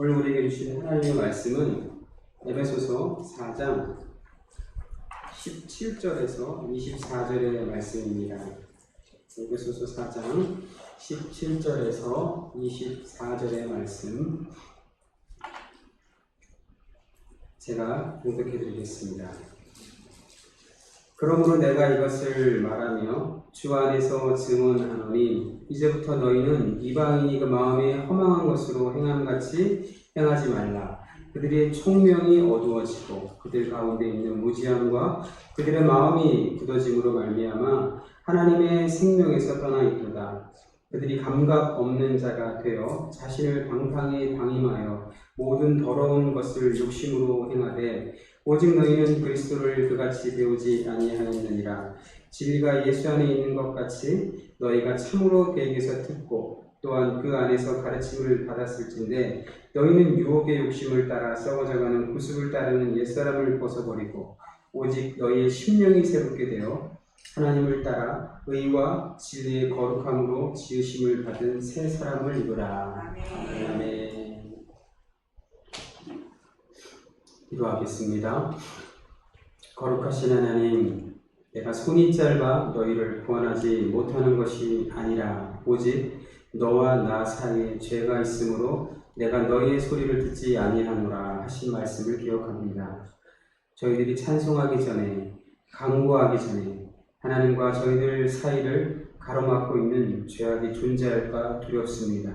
오늘 우리에게 주신 하나님의 말씀은 에베소서 4장 17절에서 24절의 말씀입니다. 에베소서 4장 17절에서 24절의 말씀 제가 봉독해 드리겠습니다. 그러므로 내가 이것을 말하며 주 안에서 증언하노니 이제부터 너희는 이방인이 그 마음에 허망한 것으로 행함같이 행하지 말라. 그들의 총명이 어두워지고 그들 가운데 있는 무지함과 그들의 마음이 굳어짐으로 말미암아 하나님의 생명에서 떠나 있도다. 그들이 감각 없는 자가 되어 자신을 방탕히 방임하여 모든 더러운 것을 욕심으로 행하되 오직 너희는 그리스도를 그같이 배우지 아니하였느니라. 진리가 예수 안에 있는 것 같이 너희가 참으로 그에게서 듣고 또한 그 안에서 가르침을 받았을진데 너희는 유혹의 욕심을 따라 썩어져가는 구습을 따르는 옛사람을 벗어버리고 오직 너희의 심령이 새롭게 되어 하나님을 따라 의와 진리의 거룩함으로 지으심을 받은 새 사람을 입으라. 아멘. 기도하겠습니다. 거룩하신 하나님, 내가 손이 짧아 너희를 구원하지 못하는 것이 아니라 오직 너와 나 사이에 죄가 있으므로 내가 너희의 소리를 듣지 아니하노라 하신 말씀을 기억합니다. 저희들이 찬송하기 전에, 강구하기 전에 하나님과 저희들 사이를 가로막고 있는 죄악이 존재할까 두렵습니다.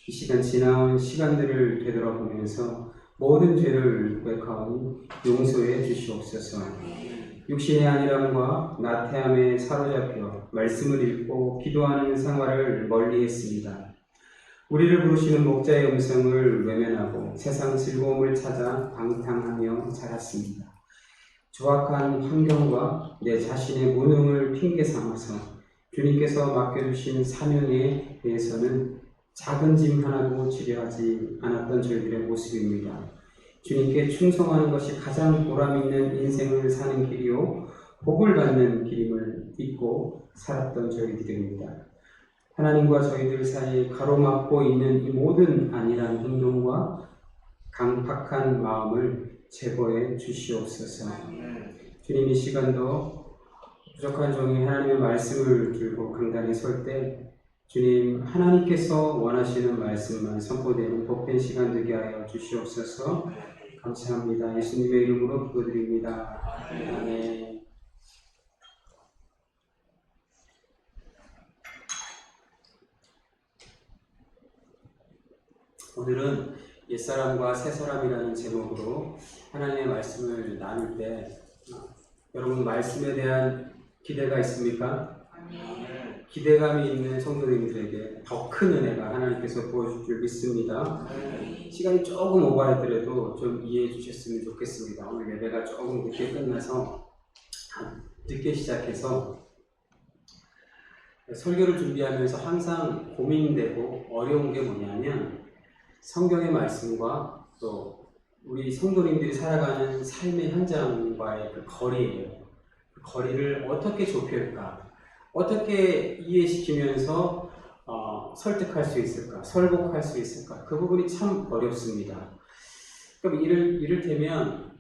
이 시간 지나온 시간들을 되돌아보면서 모든 죄를 고백하오니 용서해 주시옵소서. 육신의 안일함과 나태함에 사로잡혀 말씀을 읽고 기도하는 생활을 멀리했습니다. 우리를 부르시는 목자의 음성을 외면하고 세상 즐거움을 찾아 방탕하며 자랐습니다. 조악한 환경과 내 자신의 무능을 핑계 삼아서 주님께서 맡겨주신 사명에 대해서는 작은 짐 하나도 지려하지 않았던 저희들의 모습입니다. 주님께 충성하는 것이 가장 보람있는 인생을 사는 길이요 복을 받는 길임을 믿고 살았던 저희들입니다. 하나님과 저희들 사이에 가로막고 있는 이 모든 안일한 행동과 강팍한 마음을 제거해 주시옵소서. 주님, 이 시간도 부족한 종이 하나님의 말씀을 들고 강단에 설 때 주님, 하나님께서 원하시는 말씀만 선포되는 복된 시간 되게 하여 주시옵소서. 감사합니다. 예수님의 이름으로 기도드립니다. 아멘. 오늘은 옛사람과 새사람이라는 제목으로 하나님의 말씀을 나눌 때 여러분 말씀에 대한 기대가 있습니까? 기대감이 있는 성도님들에게 더 큰 은혜가 하나님께서 부어줄 줄 믿습니다. 시간이 조금 오버했더라도 좀 이해해 주셨으면 좋겠습니다. 오늘 예배가 조금 늦게 끝나서 늦게 시작해서 설교를 준비하면서 항상 고민되고 어려운 게 뭐냐면 성경의 말씀과 또 우리 성도님들이 살아가는 삶의 현장과의 그 거리예요. 그 거리를 어떻게 좁힐까? 어떻게 이해시키면서 설득할 수 있을까? 설복할 수 있을까? 그 부분이 참 어렵습니다. 그럼 이를테면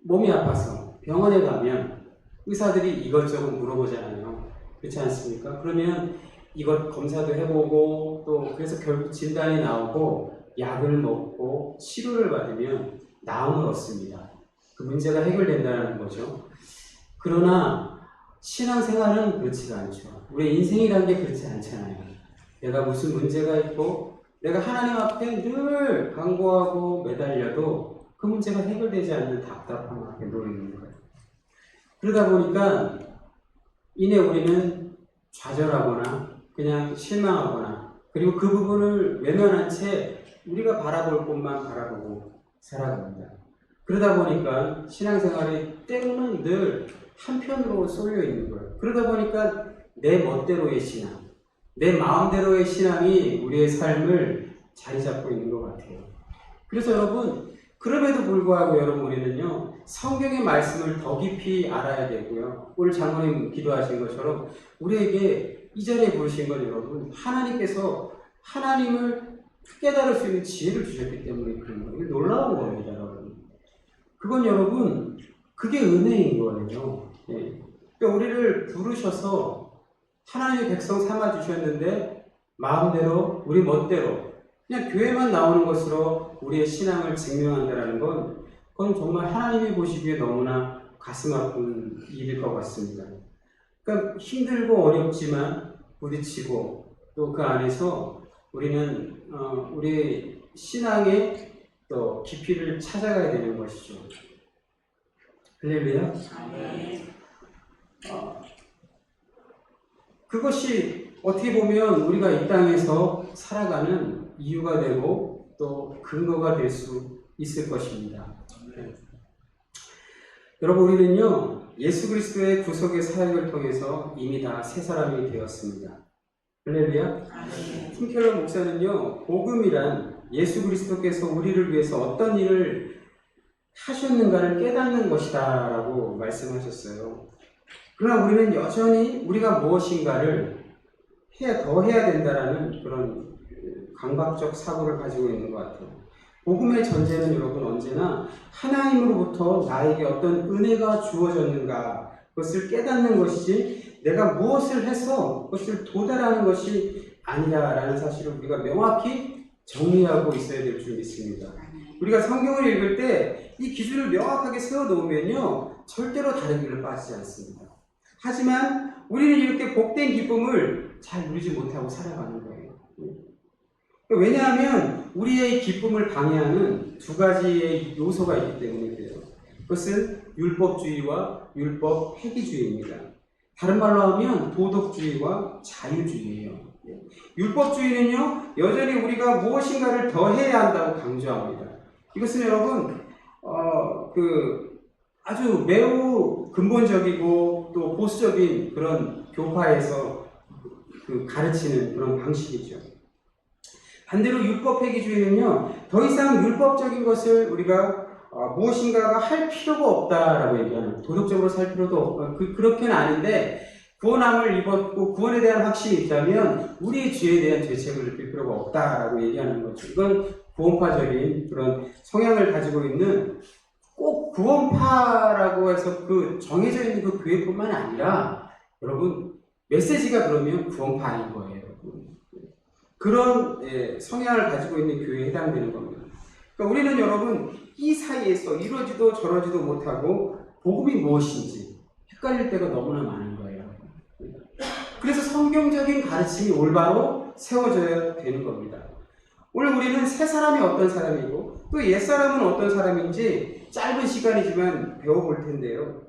몸이 아파서 병원에 가면 의사들이 이것저것 물어보잖아요. 그렇지 않습니까? 그러면 이것 검사도 해보고 또 그래서 결국 진단이 나오고 약을 먹고 치료를 받으면 나음을 얻습니다. 그 문제가 해결된다는 거죠. 그러나 신앙생활은 그렇지가 않죠. 우리의 인생이라는 게 그렇지 않잖아요. 내가 무슨 문제가 있고 내가 하나님 앞에 늘 간구하고 매달려도 그 문제가 해결되지 않는 답답함 앞에 놓이는 거예요. 그러다 보니까 이내 우리는 좌절하거나 그냥 실망하거나 그리고 그 부분을 외면한 채 우리가 바라볼 곳만 바라보고 살아갑니다. 그러다 보니까 신앙생활이 때로는 늘 한편으로 쏠려 있는 거예요. 그러다 보니까 내 멋대로의 신앙, 내 마음대로의 신앙이 우리의 삶을 자리 잡고 있는 것 같아요. 그래서 여러분, 그럼에도 불구하고 여러분 우리는요, 성경의 말씀을 더 깊이 알아야 되고요. 오늘 장로님 기도하신 것처럼 우리에게 이 자리에 부르신 건 여러분, 하나님께서 하나님을 깨달을 수 있는 지혜를 주셨기 때문에 그런 거예요. 놀라운 겁니다, 여러분. 그건 여러분, 그게 은혜인 거예요. 예. 그러니까 우리를 부르셔서 하나님의 백성 삼아 주셨는데 마음대로, 우리 멋대로 그냥 교회만 나오는 것으로 우리의 신앙을 증명한다는 건 그건 정말 하나님이 보시기에 너무나 가슴 아픈 일일 것 같습니다. 그러니까 힘들고 어렵지만 부딪히고 또 그 안에서 우리는 우리의 신앙의 또 깊이를 찾아가야 되는 것이죠. 할렐루야. 그것이 어떻게 보면 우리가 이 땅에서 살아가는 이유가 되고 또 근거가 될 수 있을 것입니다. 여러분, 우리는요 예수 그리스도의 구속의 사역을 통해서 이미 다 새 사람이 되었습니다. 할렐루야. 팀켈러 목사는요 복음이란 예수 그리스도께서 우리를 위해서 어떤 일을 하셨는가를 깨닫는 것이다 라고 말씀하셨어요. 그러나 우리는 여전히 우리가 무엇인가를 더 해야 된다라는 그런 강박적 사고를 가지고 있는 것 같아요. 복음의 전제는 여러분 언제나 하나님으로부터 나에게 어떤 은혜가 주어졌는가 그것을 깨닫는 것이지 내가 무엇을 해서 그것을 도달하는 것이 아니라라는 사실을 우리가 명확히 정리하고 있어야 될 줄 믿습니다. 우리가 성경을 읽을 때 이 기준을 명확하게 세워놓으면요 절대로 다른 길로 빠지지 않습니다. 하지만 우리는 이렇게 복된 기쁨을 잘 누리지 못하고 살아가는 거예요. 왜냐하면 우리의 기쁨을 방해하는 두 가지의 요소가 있기 때문에 그래요. 그것은 율법주의와 율법 폐기주의입니다. 다른 말로 하면 도덕주의와 자유주의예요. 율법주의는요 여전히 우리가 무엇인가를 더 해야 한다고 강조합니다. 이것은 여러분 아주 매우 근본적이고 또 보수적인 그런 교파에서 가르치는 그런 방식이죠. 반대로 율법 폐기주의는요 더 이상 율법적인 것을 우리가 무엇인가가 할 필요가 없다라고 얘기하는, 도덕적으로 살 필요도 없고 그렇게는 아닌데 구원함을 입었고 구원에 대한 확신이 있다면 우리의 죄에 대한 죄책을 느낄 필요가 없다라고 얘기하는 거죠. 이건 구원파적인 그런 성향을 가지고 있는, 꼭 구원파라고 해서 그 정해져 있는 그 교회뿐만 아니라 여러분 메시지가 그러면 구원파 아닌 거예요. 그런 성향을 가지고 있는 교회에 해당되는 겁니다. 그러니까 우리는 여러분 이 사이에서 이러지도 저러지도 못하고 복음이 무엇인지 헷갈릴 때가 너무나 많은 거예요. 그래서 성경적인 가르침이 올바로 세워져야 되는 겁니다. 오늘 우리는 새 사람이 어떤 사람이고 또 옛 사람은 어떤 사람인지 짧은 시간이지만 배워볼 텐데요.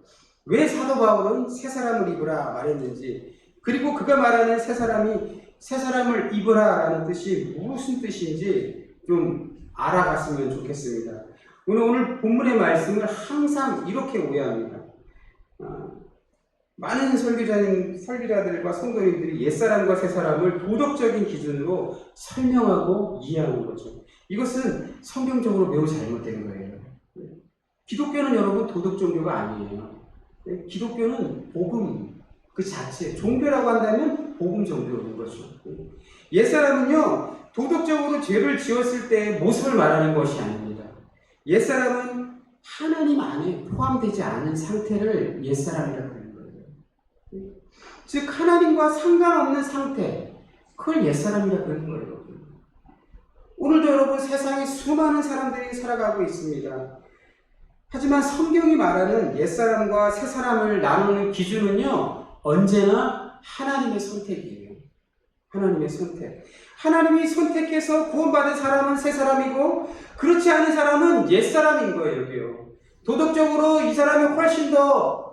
왜 사도 바울은 새 사람을 입으라 말했는지, 그리고 그가 말하는 새 사람을 입으라라는 뜻이 무슨 뜻인지 좀 알아갔으면 좋겠습니다. 오늘 본문의 말씀을 항상 이렇게 오해합니다. 많은 설교자들과 성도님들이 옛사람과 새사람을 도덕적인 기준으로 설명하고 이해하는 거죠. 이것은 성경적으로 매우 잘못된 거예요. 기독교는 여러분 도덕 종교가 아니에요. 기독교는 복음 그 자체, 종교라고 한다면 복음 정도인 거죠. 옛사람은요 도덕적으로 죄를 지었을 때의 모습을 말하는 것이 아닙니다. 옛사람은 하나님 안에 포함되지 않은 상태를 옛사람이라고 해요. 즉 하나님과 상관없는 상태, 그걸 옛사람이라고 그러는 거예요. 오늘도 여러분 세상에 수많은 사람들이 살아가고 있습니다. 하지만 성경이 말하는 옛사람과 새사람을 나누는 기준은요 언제나 하나님의 선택이에요. 하나님의 선택. 하나님이 선택해서 구원받은 사람은 새사람이고 그렇지 않은 사람은 옛사람인 거예요. 여기요. 도덕적으로 이 사람이 훨씬 더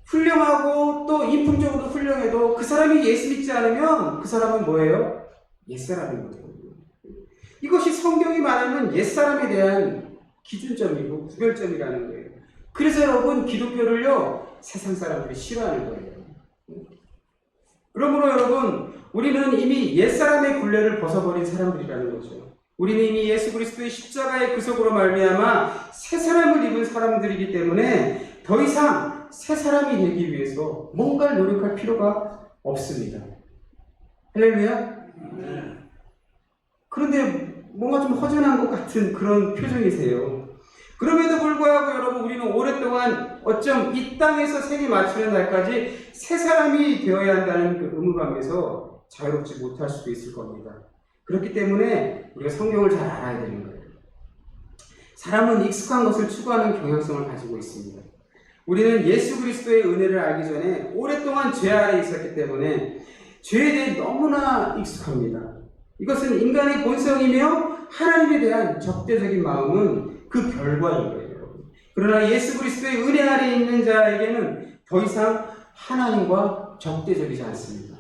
훌륭하고 또 인품적으로도 훌륭해도 그 사람이 예수 믿지 않으면 그 사람은 뭐예요? 옛사람인 거예요. 이것이 성경이 말하는 옛사람에 대한 기준점이고 구별점이라는 거예요. 그래서 여러분 기독교를요 세상 사람들이 싫어하는 거예요. 그러므로 여러분 우리는 이미 옛사람의 굴레를 벗어버린 사람들이라는 거죠. 우리는 이미 예수 그리스도의 십자가의 구속으로 말미암아 새 사람을 입은 사람들이기 때문에 더 이상 새 사람이 되기 위해서 뭔가를 노력할 필요가 없습니다. 할렐루야? 그런데 뭔가 좀 허전한 것 같은 그런 표정이세요. 그럼에도 불구하고 여러분, 우리는 오랫동안 어쩜 이 땅에서 생이 마치는 날까지 새 사람이 되어야 한다는 그 의무감에서 자유롭지 못할 수도 있을 겁니다. 그렇기 때문에 우리가 성경을 잘 알아야 되는 거예요. 사람은 익숙한 것을 추구하는 경향성을 가지고 있습니다. 우리는 예수 그리스도의 은혜를 알기 전에 오랫동안 죄 아래 있었기 때문에 죄에 대해 너무나 익숙합니다. 이것은 인간의 본성이며 하나님에 대한 적대적인 마음은 그 결과인 거예요. 그러나 예수 그리스도의 은혜 아래 있는 자에게는 더 이상 하나님과 적대적이지 않습니다.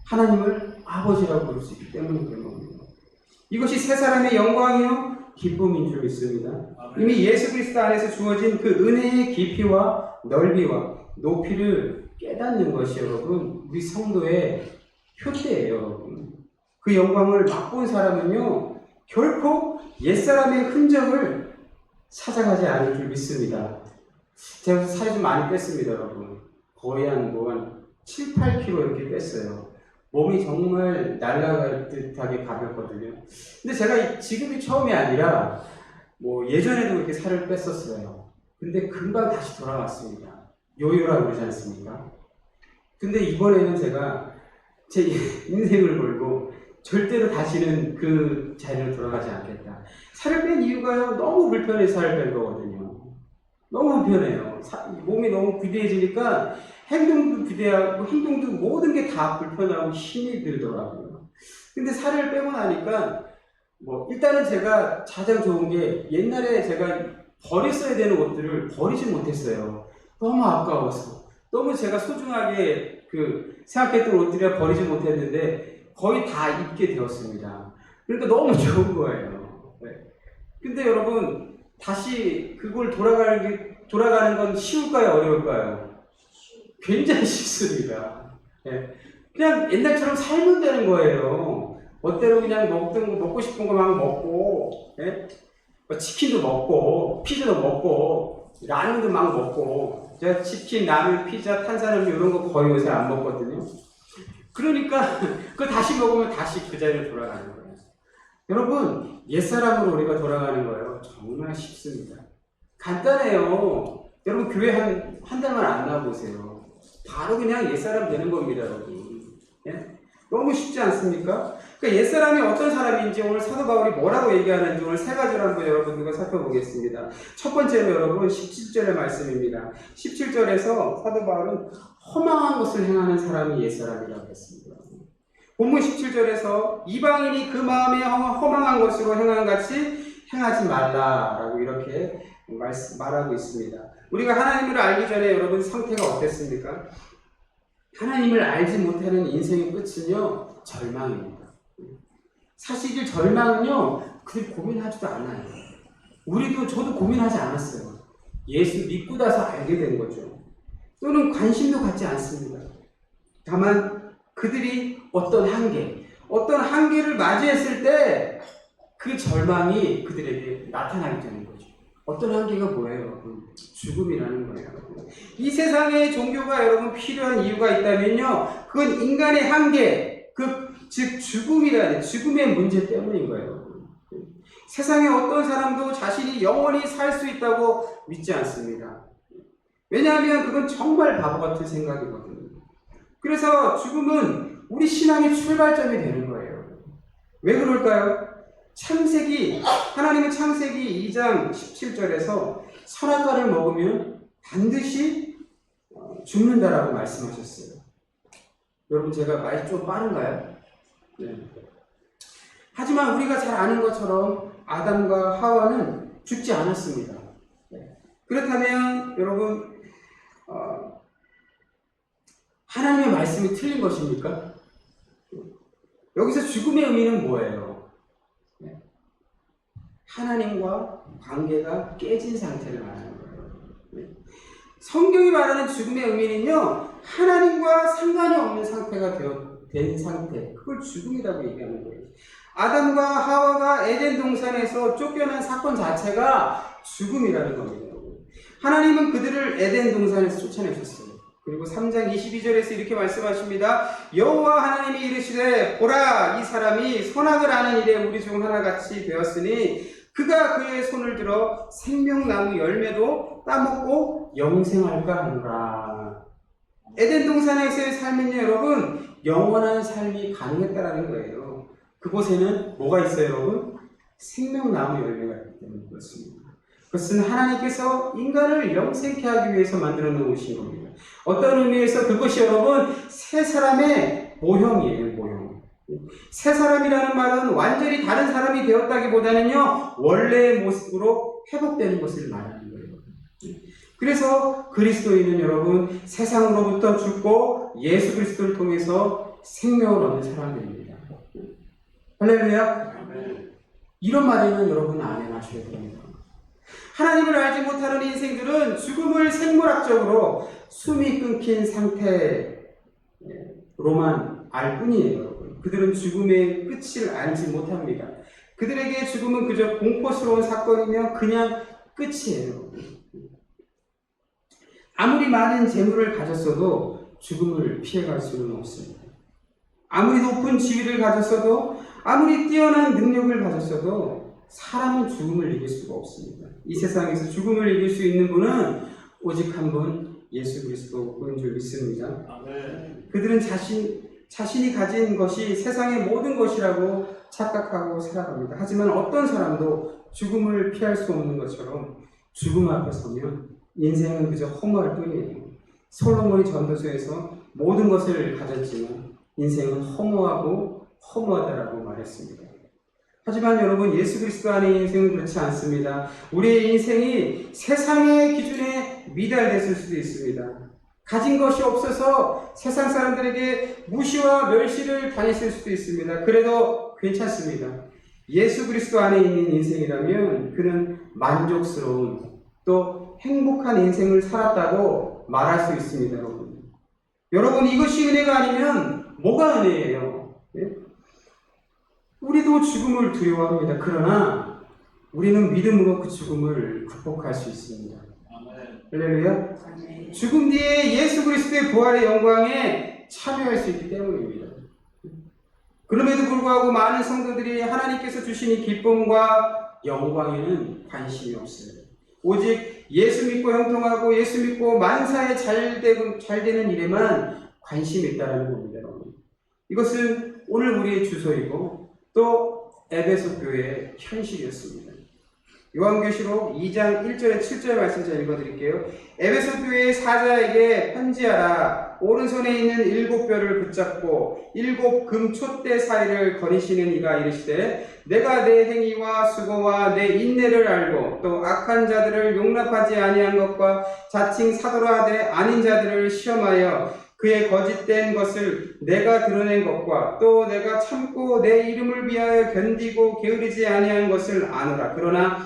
하나님을 아버지라고 부를 수 있기 때문인 겁니다. 이것이 새 사람의 영광이요 기쁨인 줄 믿습니다. 이미 예수 그리스도 안에서 주어진 그 은혜의 깊이와 넓이와 높이를 깨닫는 것이 여러분 우리 성도의 표대예요. 여러분. 그 영광을 맛본 사람은요 결코 옛사람의 흔적을 찾아가지 않을 줄 믿습니다. 제가 살이 좀 많이 뺐습니다. 여러분. 거의 한 7, 8kg 이렇게 뺐어요. 몸이 정말 날아갈 듯하게 가볍거든요. 근데 제가 지금이 처음이 아니라 예전에도 이렇게 살을 뺐었어요. 근데 금방 다시 돌아왔습니다. 요요라고 그러지 않습니까? 근데 이번에는 제가 제 인생을 걸고 절대로 다시는 그 자리로 돌아가지 않겠다. 살을 뺀 이유가요, 너무 불편해서 살을 뺀 거거든요. 너무 불편해요. 몸이 너무 비대해지니까 행동도 비대하고 행동도 모든 게 다 불편하고 힘이 들더라고요. 근데 살을 빼고 나니까 일단은 제가 가장 좋은 게 옛날에 제가 버렸어야 되는 옷들을 버리지 못했어요. 너무 아까워서. 너무 제가 소중하게 생각했던 옷들을 버리지 못했는데 거의 다 입게 되었습니다. 그러니까 너무 좋은 거예요. 네. 근데 여러분 다시 그걸 돌아가는 건 쉬울까요? 어려울까요? 굉장히 쉽습니다. 네. 그냥 옛날처럼 살면 되는 거예요. 멋대로 그냥 먹고 싶은 거 막 먹고, 네? 치킨도 먹고, 피자도 먹고, 라면도 막 먹고, 제가 치킨, 라면, 피자, 탄산음료 이런 거 거의 요새 안 먹거든요. 그러니까 그거 다시 먹으면 다시 그 자리로 돌아가는 거예요. 여러분, 옛사람으로 우리가 돌아가는 거예요. 정말 쉽습니다. 간단해요. 여러분, 교회 한 달만 안 나와보세요. 바로 그냥 옛사람 되는 겁니다, 여러분. 예? 너무 쉽지 않습니까? 그러니까 옛사람이 어떤 사람인지 오늘 사도 바울이 뭐라고 얘기하는지 오늘 세 가지를 한번 여러분들과 살펴보겠습니다. 첫 번째로 여러분 17절의 말씀입니다. 17절에서 사도 바울은 허망한 것을 행하는 사람이 옛사람이라고 했습니다. 본문 17절에서 이방인이 그 마음에 허망한 것으로 행한 같이 행하지 말라라고 이렇게 말하고 있습니다. 우리가 하나님을 알기 전에 여러분 상태가 어땠습니까? 하나님을 알지 못하는 인생의 끝은요, 절망입니다. 사실 이 절망은요, 그들 고민하지도 않아요. 저도 고민하지 않았어요. 예수 믿고 나서 알게 된 거죠. 또는 관심도 갖지 않습니다. 다만 그들이 어떤 한계를 맞이했을 때 그 절망이 그들에게 나타나게 되는 거죠. 어떤 한계가 뭐예요? 죽음이라는 거예요. 이 세상에 종교가 여러분 필요한 이유가 있다면요, 그건 인간의 한계, 즉 죽음의 문제 때문인 거예요. 세상에 어떤 사람도 자신이 영원히 살 수 있다고 믿지 않습니다. 왜냐하면 그건 정말 바보 같은 생각이거든요. 그래서 죽음은 우리 신앙의 출발점이 되는 거예요. 왜 그럴까요? 하나님은 창세기 2장 17절에서 선악과를 먹으면 반드시 죽는다라고 말씀하셨어요. 여러분, 제가 말이 좀 빠른가요? 네. 하지만 우리가 잘 아는 것처럼 아담과 하와는 죽지 않았습니다. 네. 그렇다면 여러분, 하나님의 말씀이 틀린 것입니까? 여기서 죽음의 의미는 뭐예요? 하나님과 관계가 깨진 상태를 말하는 거예요. 성경이 말하는 죽음의 의미는요, 하나님과 상관이 없는 상태가 된 상태, 그걸 죽음이라고 얘기하는 거예요. 아담과 하와가 에덴 동산에서 쫓겨난 사건 자체가 죽음이라는 겁니다. 하나님은 그들을 에덴 동산에서 쫓아내셨어요. 그리고 3장 22절에서 이렇게 말씀하십니다. 여호와 하나님이 이르시되 이르되 보라 이 사람이 선악을 아는 일에 우리 중 하나같이 되었으니 그가 그의 손을 들어 생명나무 열매도 따먹고 영생할까 하노라. 에덴 동산에서의 삶은요 여러분 영원한 삶이 가능했다라는 거예요. 그곳에는 뭐가 있어요, 여러분? 생명나무 열매가 있기 때문에 그렇습니다. 그것은 하나님께서 인간을 영생케 하기 위해서 만들어 놓으신 겁니다. 어떤 의미에서 그것이 여러분 새 사람의 모형이에요, 모형. 새 사람이라는 말은 완전히 다른 사람이 되었다기보다는요 원래의 모습으로 회복되는 것을 말하는 거예요. 그래서 그리스도인은 여러분 세상으로부터 죽고 예수 그리스도를 통해서 생명을 얻는 사람들입니다. 할렐루야. 이런 말에는 여러분 안행하셔야 됩니다. 하나님을 알지 못하는 인생들은 죽음을 생물학적으로 숨이 끊긴 상태로만 알 뿐이에요, 여러분. 그들은 죽음의 끝을 알지 못합니다. 그들에게 죽음은 그저 공포스러운 사건이며 그냥 끝이에요. 아무리 많은 재물을 가졌어도 죽음을 피해갈 수는 없습니다. 아무리 높은 지위를 가졌어도 아무리 뛰어난 능력을 가졌어도 사람은 죽음을 이길 수가 없습니다. 이 세상에서 죽음을 이길 수 있는 분은 오직 한 분 예수 그리스도인 줄 믿습니다. 그들은 자신이 가진 것이 세상의 모든 것이라고 착각하고 살아갑니다. 하지만 어떤 사람도 죽음을 피할 수 없는 것처럼 죽음 앞에 서면 인생은 그저 허무할 뿐이에요. 솔로몬이 전도서에서 모든 것을 가졌지만 인생은 허무하고 허무하다라고 말했습니다. 하지만 여러분 예수 그리스도 안의 인생은 그렇지 않습니다. 우리의 인생이 세상의 기준에 미달됐을 수도 있습니다. 가진 것이 없어서 세상 사람들에게 무시와 멸시를 당했을 수도 있습니다. 그래도 괜찮습니다. 예수 그리스도 안에 있는 인생이라면 그는 만족스러운 또 행복한 인생을 살았다고 말할 수 있습니다. 여러분 이것이 은혜가 아니면 뭐가 은혜예요? 우리도 죽음을 두려워합니다. 그러나 우리는 믿음으로 그 죽음을 극복할 수 있습니다. 할렐루야. 죽음 뒤에 예수 그리스도의 부활의 영광에 참여할 수 있기 때문입니다. 그럼에도 불구하고 많은 성도들이 하나님께서 주신 이 기쁨과 영광에는 관심이 없어요. 오직 예수 믿고 형통하고 예수 믿고 만사에 잘 되는 일에만 관심이 있다는 겁니다. 여러분. 이것은 오늘 우리의 주소이고 또 에베소 교회의 현실이었습니다. 요한계시록 2장 1절에 7절 말씀 제가 읽어드릴게요. 에베소 교회의 사자에게 편지하라. 오른손에 있는 7뼈를 붙잡고 7 금 촛대 사이를 거니시는 이가 이르시되 내가 내 행위와 수고와 내 인내를 알고 또 악한 자들을 용납하지 아니한 것과 자칭 사도라 하되 아닌 자들을 시험하여 그의 거짓된 것을 내가 드러낸 것과 또 내가 참고 내 이름을 위하여 견디고 게으르지 아니한 것을 아노라. 그러나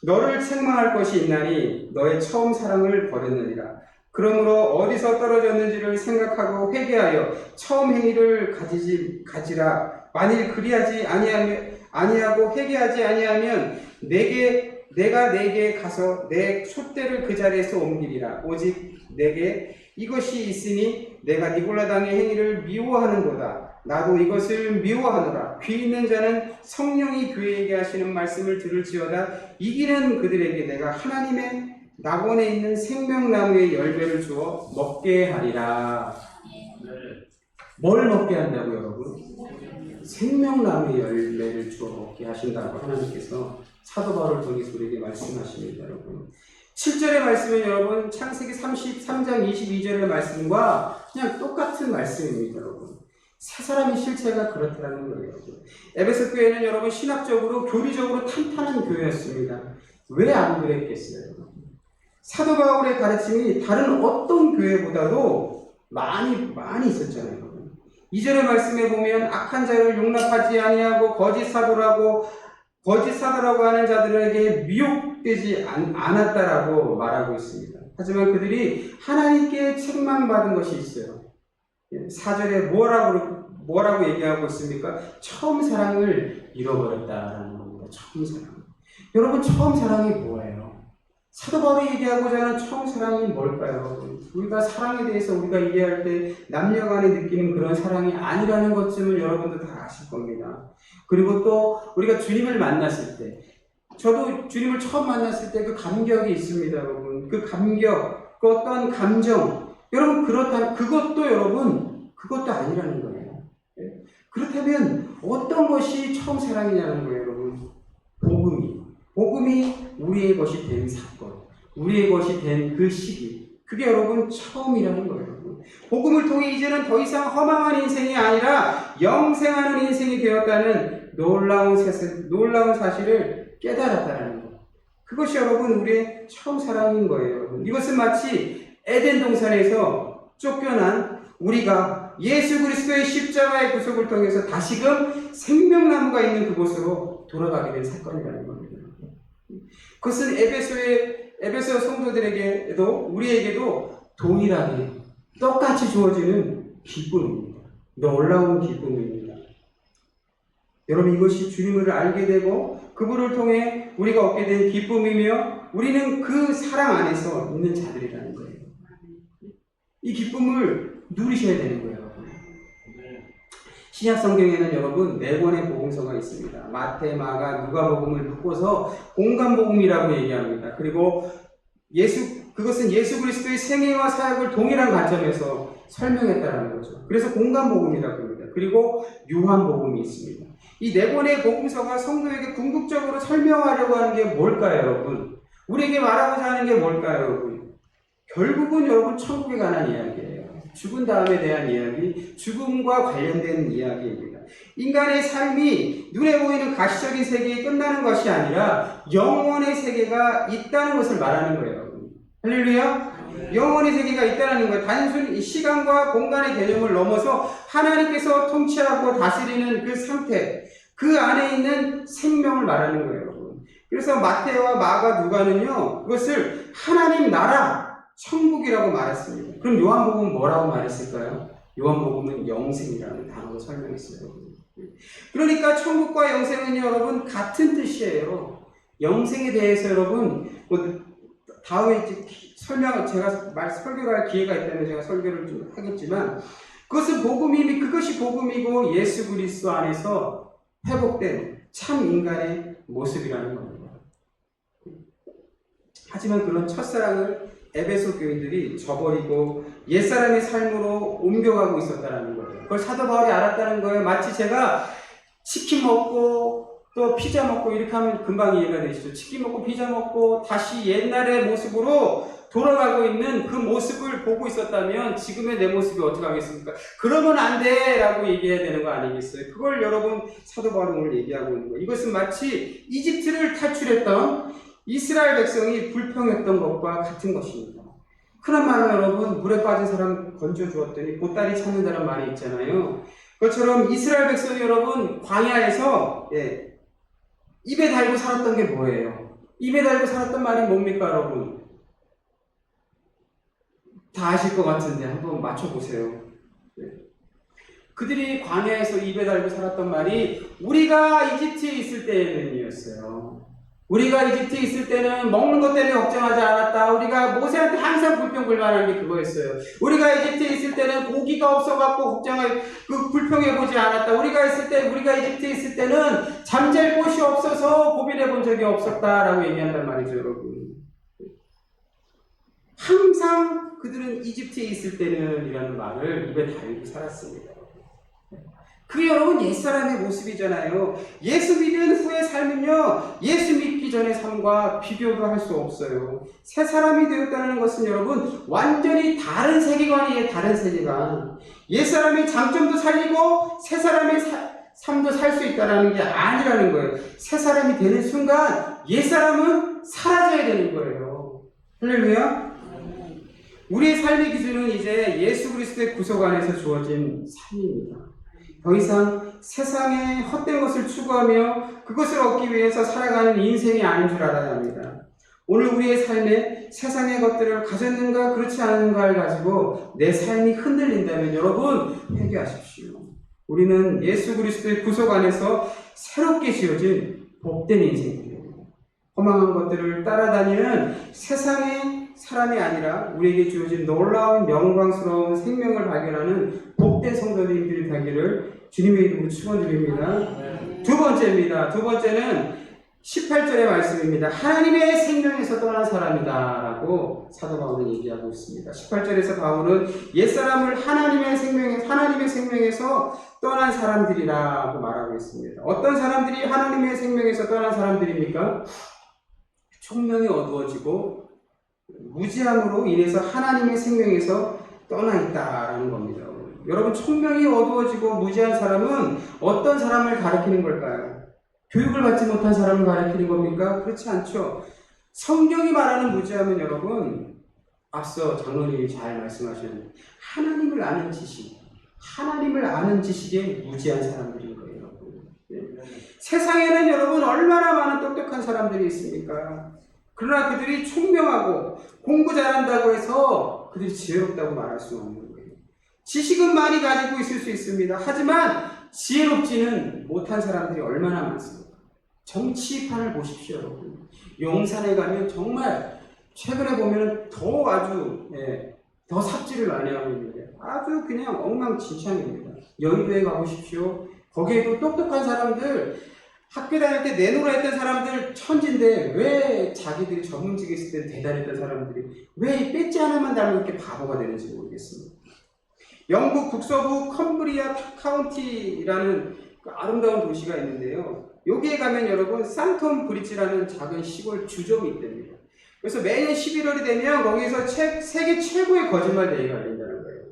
너를 책망할 것이 있나니 너의 처음 사랑을 버렸느니라. 그러므로 어디서 떨어졌는지를 생각하고 회개하여 처음 행위를 가지라. 만일 그리하지 아니하고 회개하지 아니하면 내가 내게 가서 내 촛대를 그 자리에서 옮기리라. 오직 내게 이것이 있으니 내가 니골라당의 행위를 미워하는도다. 나도 이것을 미워하노라. 귀 있는 자는 성령이 교회에게 하시는 말씀을 들을지어다. 이기는 그들에게 내가 하나님의 낙원에 있는 생명나무의 열매를 주어 먹게 하리라. 뭘 먹게 한다고 여러분? 생명나무의 열매를 주어 먹게 하신다고 하나님께서 사도 바울을 통해서 우리에게 말씀하십니다. 여러분 7절의 말씀은 여러분 창세기 33장 22절의 말씀과 그냥 똑같은 말씀입니다. 여러분 새 사람의 실체가 그렇다는 거예요. 에베소 교회는 여러분 신학적으로 교리적으로 탄탄한 교회였습니다. 왜 안 그랬겠어요? 사도 바울의 가르침이 다른 어떤 교회보다도 많이 있었잖아요. 2절의 말씀에 보면 악한 자를 용납하지 아니하고 거짓 사도라고 하는 자들에게 미혹되지 않았다라고 말하고 있습니다. 하지만 그들이 하나님께 책망받은 것이 있어요. 4절에 뭐라고 얘기하고 있습니까? 처음 사랑을 잃어버렸다라는 겁니다. 처음 사랑. 여러분 처음 사랑이 뭐예요? 사도 바울이 얘기하고자 하는 청사랑이 뭘까요? 우리가 사랑에 대해서 우리가 이해할 때 남녀간에 느끼는 그런 사랑이 아니라는 것쯤을 여러분도 다 아실 겁니다. 그리고 또 우리가 주님을 만났을 때, 저도 주님을 처음 만났을 때 그 감격이 있습니다, 여러분. 그 감격, 그 어떤 감정, 여러분 그렇다면 그것도 아니라는 거예요. 그렇다면 어떤 것이 처음 사랑이냐는 거예요, 여러분. 복음이 우리의 것이 된 사건, 우리의 것이 된 그 시기, 그게 여러분 처음이라는 거예요. 여러분. 복음을 통해 이제는 더 이상 허망한 인생이 아니라 영생하는 인생이 되었다는 놀라운 사실을 깨달았다는 것. 그것이 여러분 우리의 처음 사랑인 거예요. 여러분. 이것은 마치 에덴 동산에서 쫓겨난 우리가 예수 그리스도의 십자가의 구속을 통해서 다시금 생명나무가 있는 그곳으로 돌아가게 된 사건이라는 겁니다. 그것은 에베소 성도들에게도 우리에게도 동일하게 똑같이 주어지는 기쁨입니다. 놀라운 기쁨입니다. 여러분 이것이 주님을 알게 되고 그분을 통해 우리가 얻게 된 기쁨이며 우리는 그 사랑 안에서 있는 자들이라는 거예요. 이 기쁨을 누리셔야 되는 거예요. 신약 성경에는 여러분 4권의 복음서가 있습니다. 마태, 마가, 누가복음을 묶어서 공간복음이라고 얘기합니다. 그리고 그것은 예수 그리스도의 생애와 사역을 동일한 관점에서 설명했다는 거죠. 그래서 공간복음이라고 합니다. 그리고 요한복음이 있습니다. 이 4권의 복음서가 성도에게 궁극적으로 설명하려고 하는 게 뭘까요, 여러분? 우리에게 말하고자 하는 게 뭘까요, 여러분? 결국은 여러분 천국에 관한 이야기예요. 죽은 다음에 대한 이야기, 죽음과 관련된 이야기입니다. 인간의 삶이 눈에 보이는 가시적인 세계에 끝나는 것이 아니라 영원의 세계가 있다는 것을 말하는 거예요, 여러분. 할렐루야! 영원의 세계가 있다는 거예요. 단순히 시간과 공간의 개념을 넘어서 하나님께서 통치하고 다스리는 그 상태, 그 안에 있는 생명을 말하는 거예요, 여러분. 그래서 마태와 마가, 누가는요, 그것을 하나님 나라, 천국이라고 말했습니다. 그럼 요한복음은 뭐라고 말했을까요? 요한복음은 영생이라는 단어로 설명했어요. 그러니까 천국과 영생은 여러분 같은 뜻이에요. 영생에 대해서 여러분 다음에 제가 설교를 할 기회가 있다면 제가 설교를 좀 하겠지만 그것이 복음이고 예수 그리스도 안에서 회복된 참 인간의 모습이라는 겁니다. 하지만 그런 첫사랑을 에베소 교인들이 저버리고 옛사람의 삶으로 옮겨가고 있었다는 거예요. 그걸 사도 바울이 알았다는 거예요. 마치 제가 치킨 먹고 또 피자 먹고 이렇게 하면 금방 이해가 되시죠. 치킨 먹고 피자 먹고 다시 옛날의 모습으로 돌아가고 있는 그 모습을 보고 있었다면 지금의 내 모습이 어떻게 하겠습니까? 그러면 안 돼! 라고 얘기해야 되는 거 아니겠어요? 그걸 여러분 사도 바울은 오늘 얘기하고 있는 거예요. 이것은 마치 이집트를 탈출했던 이스라엘 백성이 불평했던 것과 같은 것입니다. 흔한 말로 여러분 물에 빠진 사람 건져주었더니 보따리 찾는다는 말이 있잖아요. 그것처럼 이스라엘 백성이 여러분 광야에서 입에 달고 살았던 게 뭐예요? 입에 달고 살았던 말이 뭡니까 여러분? 다 아실 것 같은데 한번 맞춰보세요. 그들이 광야에서 입에 달고 살았던 말이 우리가 이집트에 있을 때에는이었어요. 우리가 이집트에 있을 때는 먹는 것 때문에 걱정하지 않았다. 우리가 모세한테 항상 불평불만한 게 그거였어요. 우리가 이집트에 있을 때는 고기가 없어갖고 불평해보지 않았다. 우리가 이집트에 있을 때는 잠잘 곳이 없어서 고민해본 적이 없었다라고 얘기한단 말이죠, 여러분. 항상 그들은 이집트에 있을 때는 이라는 말을 입에 달고 살았습니다. 그게 여러분 옛사람의 모습이잖아요. 예수 믿은 후의 삶은요, 예수 믿기 전의 삶과 비교도 할 수 없어요. 새 사람이 되었다는 것은 여러분 완전히 다른 세계관이에요. 다른 세계관. 옛사람의 장점도 살리고 새 사람의 삶도 살 수 있다는 게 아니라는 거예요. 새 사람이 되는 순간 옛사람은 사라져야 되는 거예요. 할렐루야. 우리의 삶의 기준은 이제 예수 그리스도의 구속 안에서 주어진 삶입니다. 더 이상 세상의 헛된 것을 추구하며 그것을 얻기 위해서 살아가는 인생이 아닌 줄 알아야 합니다. 오늘 우리의 삶에 세상의 것들을 가졌는가 그렇지 않은가를 가지고 내 삶이 흔들린다면 여러분 회개하십시오. 우리는 예수 그리스도의 구속 안에서 새롭게 지어진 복된 인생입니다. 허망한 것들을 따라다니는 세상의 사람이 아니라 우리에게 주어진 놀라운 영광스러운 생명을 발견하는 복된 성도님들이 되기를 주님의 이름으로 축원드립니다. 두 번째는 18절의 말씀입니다. 하나님의 생명에서 떠난 사람이다 라고 사도 바울은 얘기하고 있습니다. 18절에서 바울은 옛사람을 하나님의 생명에서 떠난 사람들이라고 말하고 있습니다. 어떤 사람들이 하나님의 생명에서 떠난 사람들입니까? 총명이 어두워지고 무지함으로 인해서 하나님의 생명에서 떠나 있다라는 겁니다. 여러분, 총명이 어두워지고 무지한 사람은 어떤 사람을 가리키는 걸까요? 교육을 받지 못한 사람을 가리키는 겁니까? 그렇지 않죠. 성경이 말하는 무지함은 여러분, 앞서 장로님이 잘 말씀하신 하나님을 아는 지식에 무지한 사람들인 거예요, 여러분. 네. 세상에는 여러분 얼마나 많은 똑똑한 사람들이 있습니까? 그러나 그들이 총명하고 공부 잘한다고 해서 그들이 지혜롭다고 말할 수는 없는 거예요. 지식은 많이 가지고 있을 수 있습니다. 하지만 지혜롭지는 못한 사람들이 얼마나 많습니까? 정치판을 보십시오, 여러분. 용산에 가면 정말 최근에 보면 더 삽질을 많이 하고 있는데 아주 그냥 엉망진창입니다. 여의도에 가보십시오. 거기에도 똑똑한 사람들, 학교 다닐 때 내노라 했던 사람들 천진데 왜 자기들이 전문직에 있을 때 대단했던 사람들이 왜 배지 하나만 달면 이렇게 바보가 되는지 모르겠습니다. 영국 북서부 컴브리아 카운티라는 그 아름다운 도시가 있는데요. 여기에 가면 여러분 산톰 브릿지라는 작은 시골 주점이 있답니다. 그래서 매년 11월이 되면 거기서 세계 최고의 거짓말 대회가 열린다는 거예요.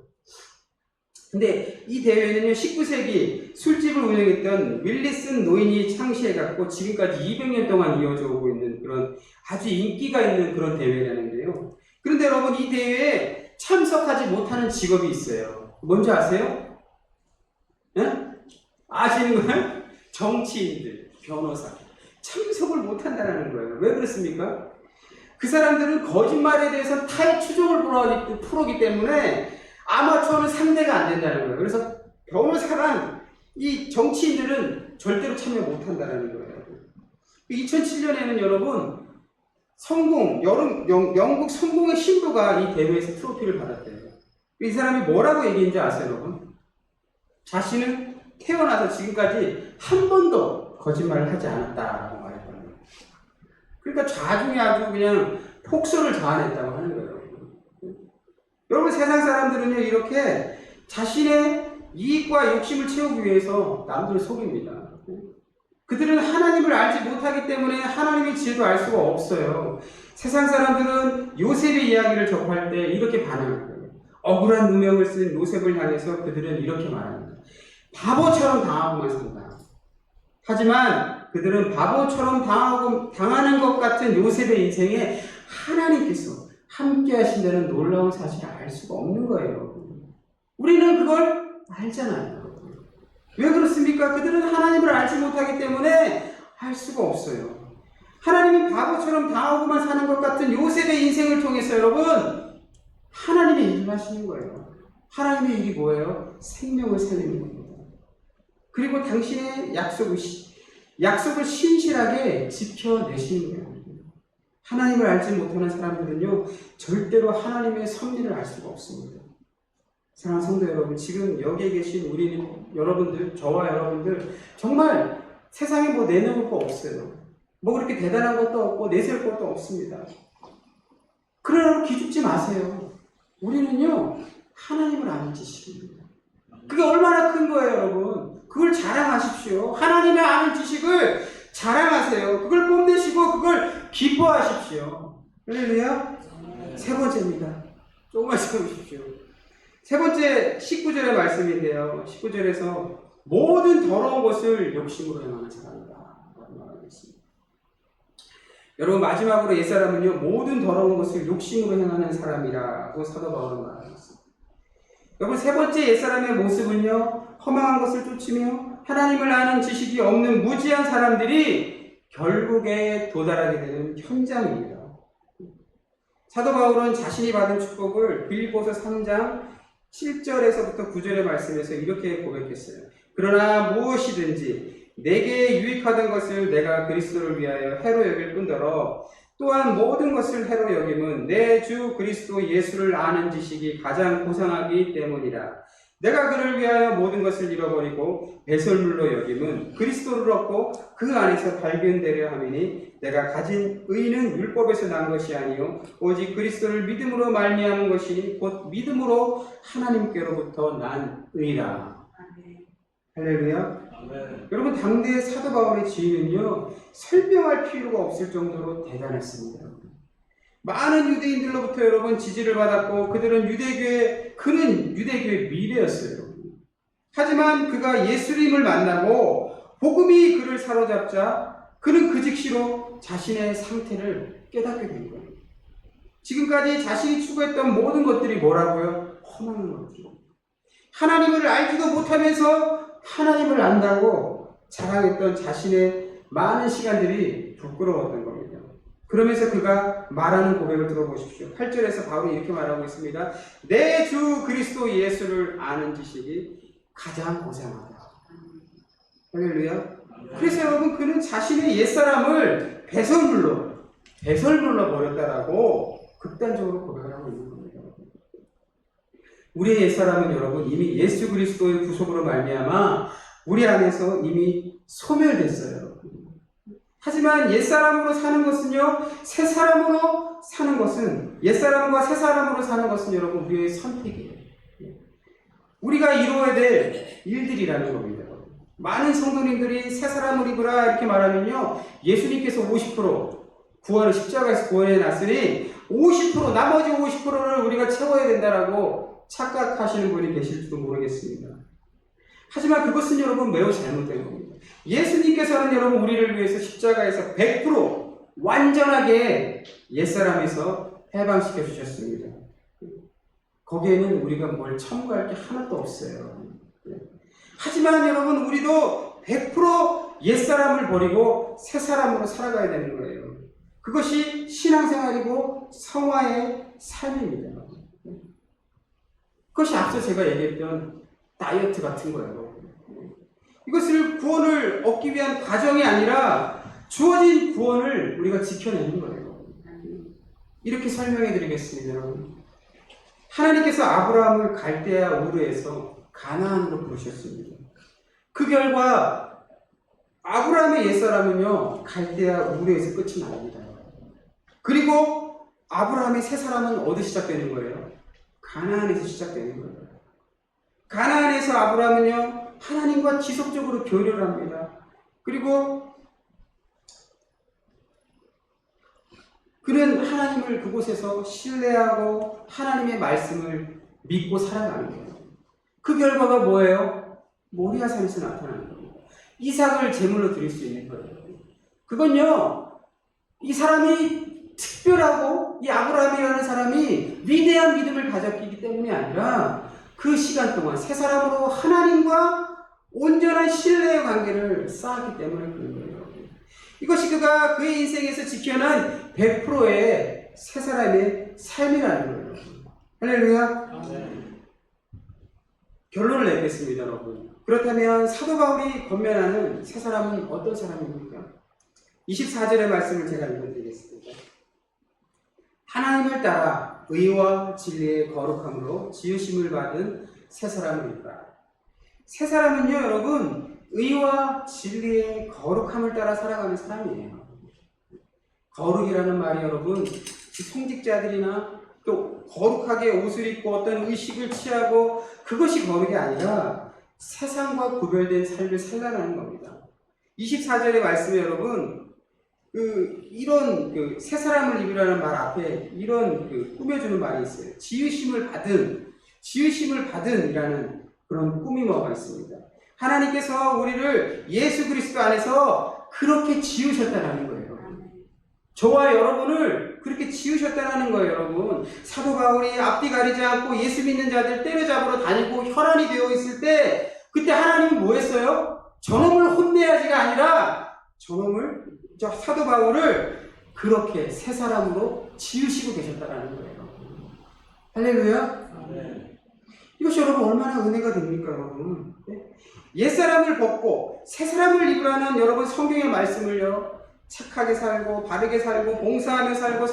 근데 이 대회는요, 19세기 술집을 운영했던 윌리슨 노인이 창시해갖고 지금까지 200년 동안 이어져 오고 있는 그런 아주 인기가 있는 그런 대회라는데요. 그런데 여러분, 이 대회에 참석하지 못하는 직업이 있어요. 뭔지 아세요? 네? 아시는 거예요? 정치인들, 변호사. 참석을 못한다는 거예요. 왜 그렇습니까? 그 사람들은 거짓말에 대해서 타의 추종을 풀어오기 때문에 아마추어는 상대가 안 된다는 거예요. 그래서 변호사랑 이 정치인들은 절대로 참여 못한다는 거예요. 2007년에는 여러분, 영국 성공의 신부가 이 대회에서 트로피를 받았대요. 이 사람이 뭐라고 얘기했는지 아세요, 여러분? 자신은 태어나서 지금까지 한 번도 거짓말을 하지 않았다라고 말했다는 거예요. 그러니까 좌중에 아주 그냥 폭소를 자아냈다고 하는 거예요. 여러분, 세상 사람들은요, 이렇게 자신의 이익과 욕심을 채우기 위해서 남들을 속입니다. 그들은 하나님을 알지 못하기 때문에 하나님의 지혜도 알 수가 없어요. 세상 사람들은 요셉의 이야기를 접할 때 이렇게 반응할 거예요. 억울한 누명을 쓴 요셉을 향해서 그들은 이렇게 말합니다. 바보처럼 당하고만 산다. 하지만 그들은 바보처럼 당하는 것 같은 요셉의 인생에 하나님께서 함께 하신다는 놀라운 사실을 알 수가 없는 거예요. 우리는 그걸 알잖아요. 왜 그렇습니까? 그들은 하나님을 알지 못하기 때문에 알 수가 없어요. 하나님이 바보처럼 당하고만 사는 것 같은 요셉의 인생을 통해서 여러분, 하나님의 일을 하시는 거예요. 하나님의 일이 뭐예요? 생명을 살리는 겁니다. 그리고 당신의 약속을 신실하게 지켜내시는 거예요. 하나님을 알지 못하는 사람들은요, 절대로 하나님의 섭리를 알 수가 없습니다. 사랑하는 성도 여러분, 지금 여기에 계신 여러분들, 저와 여러분들, 정말 세상에 뭐 내놓을 거 없어요. 뭐 그렇게 대단한 것도 없고, 내세울 것도 없습니다. 그러나 기죽지 마세요. 우리는요, 하나님을 아는 지식입니다. 그게 얼마나 큰 거예요, 여러분. 그걸 자랑하십시오. 하나님의 아는 지식을 자랑하세요. 그걸 뽐내시고 그걸 기뻐하십시오. 할렐루야. 세 번째입니다. 조금만 참으십시오. 세 번째 19절의 말씀인데요. 19절에서 모든 더러운 것을 욕심으로 행하는 사람이다 라고 말하고 있습니다. 여러분, 마지막으로 옛사람은요, 모든 더러운 것을 욕심으로 행하는 사람이라고 사도 바울은 말하고 있습니다. 여러분, 세 번째 옛사람의 모습은요, 허망한 것을 쫓으며 하나님을 아는 지식이 없는 무지한 사람들이 결국에 도달하게 되는 현장입니다. 사도 바울은 자신이 받은 축복을 빌립보서 3장 7절에서부터 9절의 말씀에서 이렇게 고백했어요. 그러나 무엇이든지 내게 유익하던 것을 내가 그리스도를 위하여 해로 여길 뿐더러 또한 모든 것을 해로 여김은 내 주 그리스도 예수를 아는 지식이 가장 고상하기 때문이라. 내가 그를 위하여 모든 것을 잃어버리고 배설물로 여김은 그리스도를 얻고 그 안에서 발견되려 함이니 내가 가진 의는 율법에서 난 것이 아니요 오직 그리스도를 믿음으로 말미암은 것이니 곧 믿음으로 하나님께로부터 난 의라. 할렐루야. 여러분, 당대의 사도 바울의 지위는요 설명할 필요가 없을 정도로 대단했습니다. 많은 유대인들로부터 여러분 지지를 받았고 그는 유대교의 미래였어요. 하지만 그가 예수님을 만나고 복음이 그를 사로잡자 그는 그 즉시로 자신의 상태를 깨닫게 된 거예요. 지금까지 자신이 추구했던 모든 것들이 뭐라고요? 험한 것들이요. 하나님을 알지도 못하면서 하나님을 안다고 자랑했던 자신의 많은 시간들이 부끄러웠던 겁니다. 그러면서 그가 말하는 고백을 들어보십시오. 8절에서 바울이 이렇게 말하고 있습니다. 내 주 그리스도 예수를 아는 지식이 가장 고상하다. 할렐루야. 그래서 여러분, 그는 자신의 옛사람을 배설물로 버렸다라고 극단적으로 고백을 하고 있는 겁니다. 우리의 옛사람은 여러분 이미 예수 그리스도의 구속으로 말미암아 우리 안에서 이미 소멸됐어요. 하지만 옛사람으로 사는 것은요, 새사람으로 사는 것은, 옛사람과 새사람으로 사는 것은 여러분 우리의 선택이에요. 우리가 이루어야 될 일들이라는 겁니다. 많은 성도님들이 새사람을 입으라 이렇게 말하면요, 예수님께서 50% 구원을 십자가에서 구원해 놨으니 50% 나머지 50%를 우리가 채워야 된다라고 착각하시는 분이 계실지도 모르겠습니다. 하지만 그것은 여러분 매우 잘못된 겁니다. 예수님께서는 여러분 우리를 위해서 십자가에서 100% 완전하게 옛사람에서 해방시켜 주셨습니다. 거기에는 우리가 뭘 첨가할 게 하나도 없어요. 하지만 여러분 우리도 100% 옛사람을 버리고 새사람으로 살아가야 되는 거예요. 그것이 신앙생활이고 성화의 삶입니다. 그것이 앞서 제가 얘기했던 다이어트 같은 거예요. 이것을 구원을 얻기 위한 과정이 아니라 주어진 구원을 우리가 지켜내는 거예요. 이렇게 설명해 드리겠습니다. 여러분. 하나님께서 아브라함을 갈대아 우르에서 가나안으로 부르셨습니다. 그 결과 아브라함의 옛사람은요 갈대아 우르에서 끝이 납니다. 그리고 아브라함의 새사람은 어디 시작되는 거예요? 가나안에서 시작되는 거예요. 가나안에서 아브라함은요 하나님과 지속적으로 교류를 합니다. 그리고 그는 하나님을 그곳에서 신뢰하고 하나님의 말씀을 믿고 살아가는 거예요. 그 결과가 뭐예요? 모리아산에서 나타나는 겁니다. 이삭을 제물로 드릴 수 있는 거예요. 그건요, 이 사람이 특별하고 이 아브라함이라는 사람이 위대한 믿음을 가졌기 때문이 아니라 그 시간 동안 새 사람으로 하나님과 온전한 신뢰의 관계를 쌓았기 때문에 그런 거예요. 이것이 그가 그의 인생에서 지켜낸 100%의 새 사람의 삶이라는 거예요. 할렐루야. 결론을 내겠습니다, 여러분. 그렇다면 사도 바울이 권면하는 새 사람은 어떤 사람입니까? 24절의 말씀을 제가 읽어드리겠습니다. 하나님을 따라 의와 진리의 거룩함으로 지으심을 받은 새 사람을 입으라. 새 사람은요, 여러분, 의와 진리의 거룩함을 따라 살아가는 사람이에요. 거룩이라는 말이 여러분, 성직자들이나 또 거룩하게 옷을 입고 어떤 의식을 취하고 그것이 거룩이 아니라 세상과 구별된 삶을 살라는 겁니다. 24절의 말씀에 여러분, 이런 새 사람을 입으라는 말 앞에 이런 꾸며주는 말이 있어요. 지으심을 받은이라는 그런 꾸미모가 있습니다. 하나님께서 우리를 예수 그리스도 안에서 그렇게 지으셨다는 거예요. 저와 여러분을 그렇게 지으셨다는 거예요, 여러분. 사도 바울이 앞뒤 가리지 않고 예수 믿는 자들 때려잡으러 다니고 혈안이 되어 있을 때 그때 하나님은 뭐 했어요? 저놈을 혼내야지가 아니라 사도 바울을 그렇게 새 사람으로 지으시고 계셨다는 거예요. 할렐루야. 이것이 여러분 얼마나 은혜가 됩니까, 여러분? 옛사람을 벗고 새사람을 입으라는 여러분 성경의 말씀을요, 착하게 살고 바르게 살고 봉사하며 살고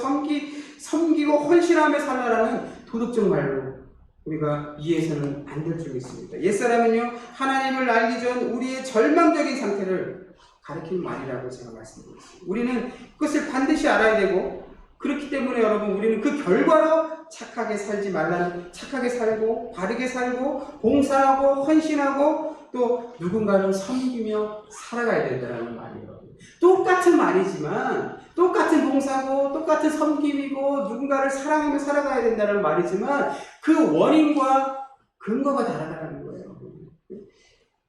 섬기고 헌신하며 살라라는 도덕적 말로 우리가 이해해서는 안 될 줄 믿습니다. 옛사람은요, 하나님을 알기 전 우리의 절망적인 상태를 가리키는 말이라고 제가 말씀드렸습니다. 우리는 그것을 반드시 알아야 되고, 그렇기 때문에 여러분, 우리는 그 결과로 착하게 살지 말라는, 착하게 살고 바르게 살고 봉사하고 헌신하고 또 누군가를 섬기며 살아가야 된다는 말이에요. 똑같은 말이지만, 똑같은 봉사고 똑같은 섬김이고 누군가를 사랑하며 살아가야 된다는 말이지만 그 원인과 근거가 다르다는 거예요.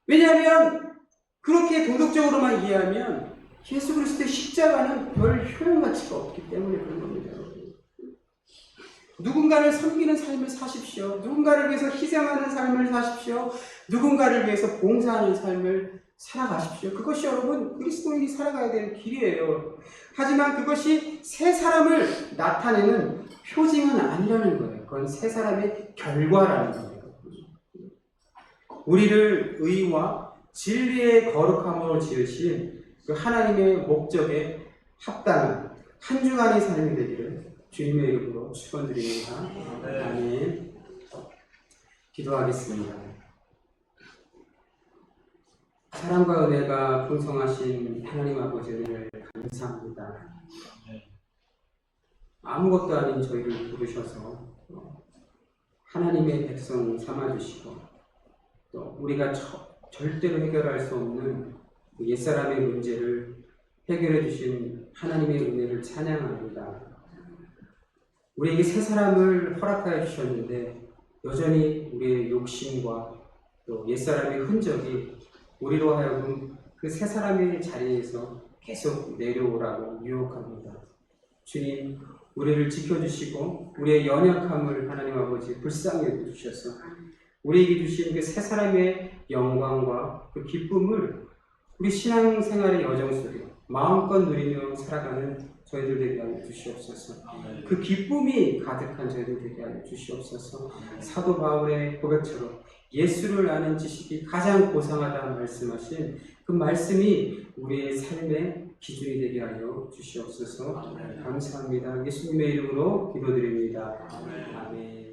왜냐하면 그렇게 도덕적으로만 이해하면 예수 그리스도의 십자가는 별 효용 가치가 없기 때문에 그런 겁니다. 누군가를 섬기는 삶을 사십시오. 누군가를 위해서 희생하는 삶을 사십시오. 누군가를 위해서 봉사하는 삶을 살아가십시오. 그것이 여러분 그리스도인이 살아가야 되는 길이에요. 하지만 그것이 새 사람을 나타내는 표징은 아니라는 거예요. 그건 새 사람의 결과라는 거예요. 우리를 의와 진리의 거룩함으로 지으신 그 하나님의 목적에 합당한 한 주간의 삶이 되기를 주님의 이름으로 축원드립니다. 아멘. 기도하겠습니다. 사랑과 은혜가 풍성하신 하나님 아버지 은혜를 감사합니다. 아무것도 아닌 저희를 부르셔서 하나님의 백성 삼아주시고 또 우리가 절대로 해결할 수 없는 옛사람의 문제를 해결해 주신 하나님의 은혜를 찬양합니다. 우리에게 새 사람을 허락하여 주셨는데 여전히 우리의 욕심과 또 옛사람의 흔적이 우리로 하여금 그 새 사람의 자리에서 계속 내려오라고 유혹합니다. 주님, 우리를 지켜주시고 우리의 연약함을 하나님 아버지 불쌍히 여겨주셔서 우리에게 주신 그 새 사람의 영광과 그 기쁨을 우리 신앙생활의 여정 속에 마음껏 누리며 살아가는 저희들 되게 하여 주시옵소서. 그 기쁨이 가득한 저희들 되게 하여 주시옵소서. 사도 바울의 고백처럼 예수를 아는 지식이 가장 고상하다 말씀하신 그 말씀이 우리의 삶의 기준이 되게 하여 주시옵소서. 감사합니다. 예수님의 이름으로 기도드립니다. 아멘.